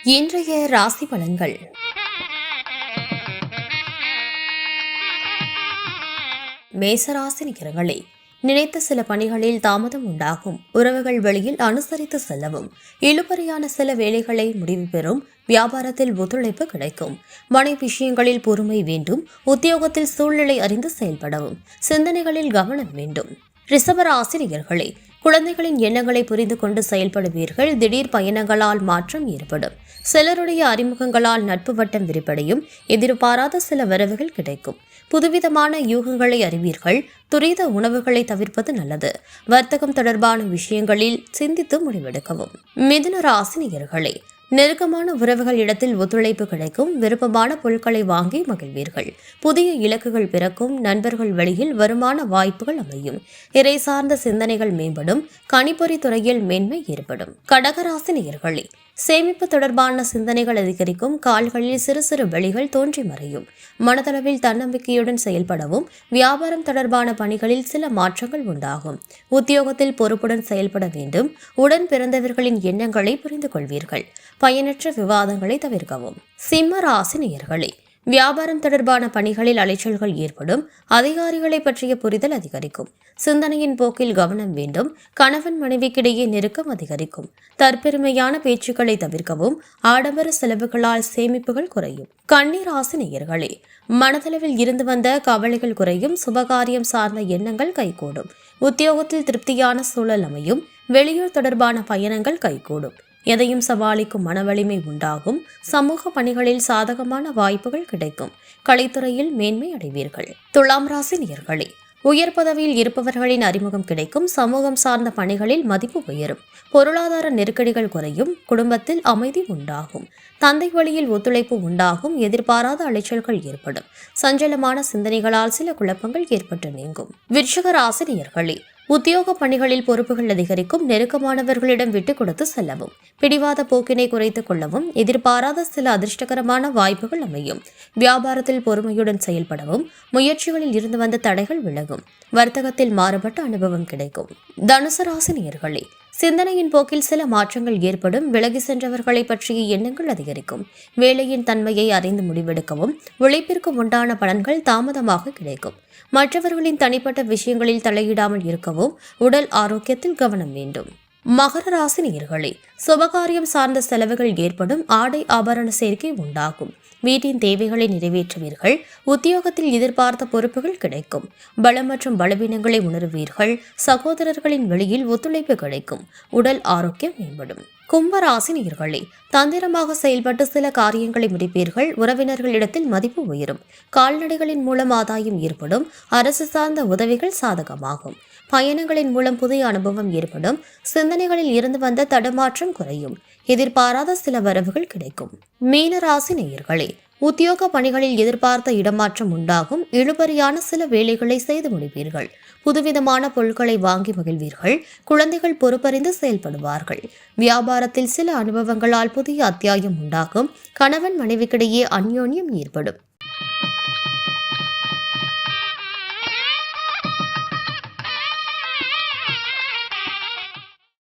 இன்றைய ராசி பலன்கள். மேசராசினியர்களே, நினைத்த சில பணிகளில் தாமதம் உண்டாகும். உறவுகள் வழியில் அனுசரித்து செல்லவும். இழுபறியான சில வேலைகளை முடிவு பெறும். வியாபாரத்தில் ஒத்துழைப்பு கிடைக்கும். மனை விஷயங்களில் பொறுமை வேண்டும். உத்தியோகத்தில் சூழ்நிலை அறிந்து செயல்படவும். சிந்தனைகளில் கவனம் வேண்டும். ரிஷபராசினியர்களே, குழந்தைகளின் எண்ணங்களை புரிந்து கொண்டு செயல்படுவீர்கள். திடீர் பயணங்களால் மாற்றம் ஏற்படும். சிலருடைய அறிமுகங்களால் நட்பு வட்டம் விரிப்படையும். எதிர்பாராத சில வரவுகள் கிடைக்கும். புதுவிதமான யூகங்களை அறிவீர்கள். துரித உணவுகளை தவிர்ப்பது நல்லது. வர்த்தகம் தொடர்பான விஷயங்களில் சிந்தித்து முடிவெடுக்கவும். மிதுன ராசினியர்களே, நெருக்கமான உறவுகள் இடத்தில் ஒத்துழைப்பு கிடைக்கும். விருப்பமான பொருட்களை வாங்கி மகிழ்வீர்கள். புதிய இலக்குகள் பிறக்கும். நண்பர்கள் வழியில் வருமான வாய்ப்புகள் அமையும். இறை சார்ந்த சிந்தனைகள் மேம்படும். கணிப்பொறி துறையில் மேன்மை ஏற்படும். கடகராசினியர்களே, சேமிப்பு தொடர்பான சிந்தனைகள் அதிகரிக்கும். கால்களில் சிறு சிறு வழிகள் தோன்றி மறையும். மனதளவில் தன்னம்பிக்கையுடன் செயல்படவும். வியாபாரம் தொடர்பான பணிகளில் சில மாற்றங்கள் உண்டாகும். உத்தியோகத்தில் பொறுப்புடன் செயல்பட வேண்டும். உடன் பிறந்தவர்களின் எண்ணங்களை புரிந்து கொள்வீர்கள். பயனற்ற விவாதங்களை தவிர்க்கவும். சிம்ம ராசினியர்களே, வியாபாரம் தொடர்பான பணிகளில் அலைச்சல்கள் ஏற்படும். அதிகாரிகளை பற்றிய புரிதல் அதிகரிக்கும். சிந்தனையின் போக்கில் கவனம் வேண்டும். கணவன் மனைவிக்கிடையே நெருக்கம் அதிகரிக்கும். தற்பெருமையான பேச்சுக்களை தவிர்க்கவும். ஆடம்பர செலவுகளால் சேமிப்புகள் குறையும். கன்னிராசினியர்களே, மனதளவில் இருந்து வந்த கவலைகள் குறையும். சுபகாரியம் சார்ந்த எண்ணங்கள் கைகூடும். உத்தியோகத்தில் திருப்தியான சூழல் அமையும். வெளியூர் தொடர்பான பயணங்கள் கைகூடும். எதையும் சமாளிக்கும் மனவலிமை உண்டாகும். சமூக பணிகளில் சாதகமான வாய்ப்புகள் கிடைக்கும். கலைத்துறையில் மேன்மை அடைவீர்கள். துலாம் ராசினியர்களே, உயர் பதவியில் இருப்பவர்களின் அறிமுகம் கிடைக்கும். சமூகம் சார்ந்த பணிகளில் மதிப்பு உயரும். பொருளாதார நெருக்கடிகள் குறையும். குடும்பத்தில் அமைதி உண்டாகும். தந்தை வழியில் ஒத்துழைப்பு உண்டாகும். எதிர்பாராத அலைச்சல்கள் ஏற்படும். சஞ்சலமான சிந்தனைகளால் சில குழப்பங்கள் ஏற்பட்டு நீங்கும். விருச்சிக ராசினியர்களே, உத்தியோக பணிகளில் பொறுப்புகள் அதிகரிக்கும். நெருக்கமானவர்களிடம் விட்டுக் கொடுத்து செல்லவும். பிடிவாத போக்கினை குறைத்துக் கொள்ளவும். எதிர்பாராத சில அதிர்ஷ்டகரமான வாய்ப்புகள் அமையும். வியாபாரத்தில் பொறுமையுடன் செயல்படவும். முயற்சிகளில் இருந்து வந்த தடைகள் விலகும். வர்த்தகத்தில் மாறுபட்ட அனுபவம் கிடைக்கும். தனுசு ராசினியர்களே, சிந்தனையின் போக்கில் சில மாற்றங்கள் ஏற்படும். விலகி சென்றவர்களை பற்றிய எண்ணங்கள் அதிகரிக்கும். வேலையின் தன்மையை அறிந்து முடிவெடுக்கவும். உழைப்பிற்கு உண்டான பலன்கள் தாமதமாக கிடைக்கும். மற்றவர்களின் தனிப்பட்ட விஷயங்களில் தலையிடாமல் இருக்கவும். உடல் ஆரோக்கியத்தில் கவனம் வேண்டும். மகர ராசினியர்களே, சுபகாரியம் சார்ந்த செலவுகள் ஏற்படும். ஆடை ஆபரண சேர்க்கை உண்டாகும். வீட்டின் தேவைகளை நிறைவேற்றுவீர்கள். உத்தியோகத்தில் எதிர்பார்த்த பொறுப்புகள் கிடைக்கும். பலம் மற்றும் பலவீனங்களை உணர்வீர்கள். சகோதரர்களின் வெளியில் ஒத்துழைப்பு கிடைக்கும். உடல் ஆரோக்கியம் மேம்படும். கும்பராசினியர்களே, தந்திரமாக செயல்பட்டு சில காரியங்களை முடிப்பீர்கள். உறவினர்களிடத்தில் மதிப்பு உயரும். கால்நடைகளின் மூலம் ஆதாயம் ஏற்படும். அரசு சார்ந்த உதவிகள் சாதகமாகும். பயணங்களின் மூலம் புதிய அனுபவம் ஏற்படும். சிந்தனைகளில் இருந்து வந்த தடமாற்றம் குறையும். எதிர்பாராத சில வரவுகள் கிடைக்கும். மீனராசி நேயர்களே, உத்தியோக பணிகளில் எதிர்பார்த்த இடமாற்றம் உண்டாகும். இழுபறியான சில வேலைகளை செய்து முடிப்பீர்கள். புதுவிதமான பொருட்களை வாங்கி மகிழ்வீர்கள். குழந்தைகள் பொறுப்பறிந்து செயல்படுவார்கள். வியாபாரத்தில் சில அனுபவங்களால் புதிய அத்தியாயம் உண்டாகும். கணவன் மனைவிக்கிடையே அந்யோன்யம் ஏற்படும்.